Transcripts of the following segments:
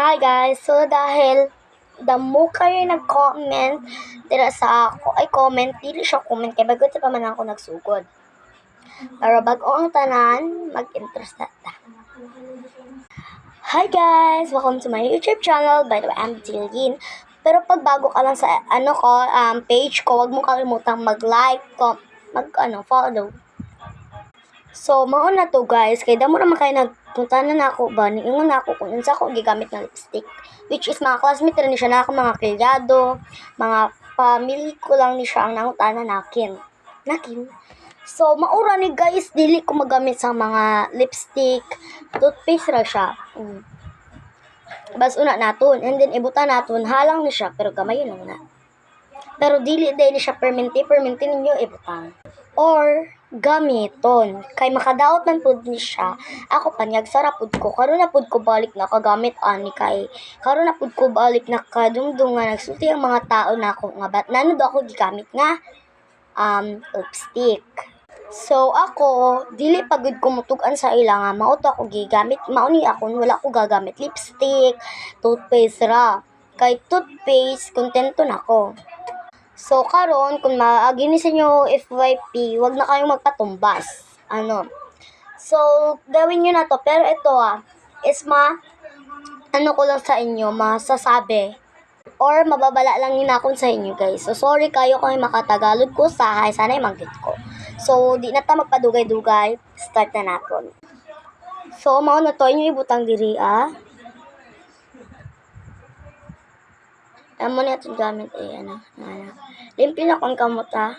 Hi guys, so dahil damo kayo nag-comment dira sa ako, ay comment, dili siya comment, kay bago pa man ako nagsugod. Pero bago ang tanan, mag-interest na ta. Hi guys, welcome to my YouTube channel. By the way, I'm Jillian. Pero pag bago ka lang sa page ko, wag mo kalimutang mag-like, follow. So, mao na to guys, kay damo naman kayo nagpunta na ako ba, niingon na ako kung unsa ko gigamit ng lipstick. Which is mga classmate rin siya na ako, mga kilyado, mga family ko lang ni siya ang nangutanan nakin. So, maura ni guys, dili ko magamit sa mga lipstick, toothpaste ra siya. Bas una naton, and then ibutan naton, halang ni siya, pero gamay yun na. Pero dili dahil siya perminti ninyo ibutang. Or gamiton, kay makadaot man pud ni siya. Ako panyag sara pud ko, karon na pud ko balik nakagamit ani, kay karon na pud ko balik nakadungdung nga nagsulti ang mga tao nako nga bat nanod ako gigamit nga lipstick. So ako dili pagud ko mutugan sa ila nga mao to ako gigamit, mao ni ako wala ko gagamit lipstick, toothpaste ra. Kay toothpaste kontento nako. So karon kung maagi ni sa inyo FYP, wag na kayong magpatumbas. So gawin niyo na to, pero ito is ko lang sa inyo masasabi or mababala lang ni nakon sa inyo guys. So sorry kayo kung makatagalog ko sahay, sanay manggit ko. So di na ta magpadugay-dugay, start na naton. So mao na to inyo ibutang diri Amo na itong gamit Limpyo na kung kamot Sir,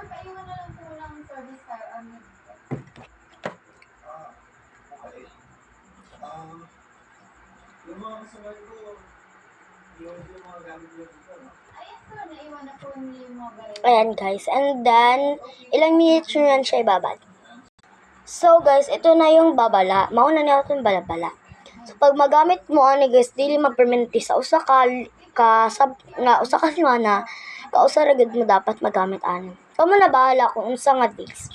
paiwan na lang po ng service tayo. Yung mga kasabay ko, yung mga gamit nyo dito, no? Ayan sir, naiwan na po yung mga baril. Ayan guys, and then ilang minutes nyo yan siya ibabad. So guys, ito na yung babala. Mauna niya itong balabala. So pag magamit mo guys, dili magperminti sa usa ka semana, kausa ra gud mo dapat magamit Kamo na bahala kung unsa nga days.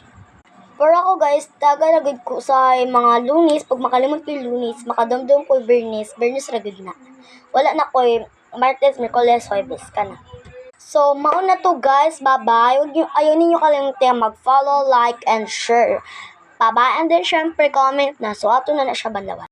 Pero ako guys, taga na gud ko sa mga Lunes, pag makalimot ko Lunes, makadamdam ko Bernes ra gud na. Wala na ko Martes, Miyerkules, Huwebes ka na. So, mauna to guys. Bye-bye. Ayaw ninyo kalimutan mag-follow, like, and share. Bye-bye. And then, syempre, comment na. So, ato na siya banlawan.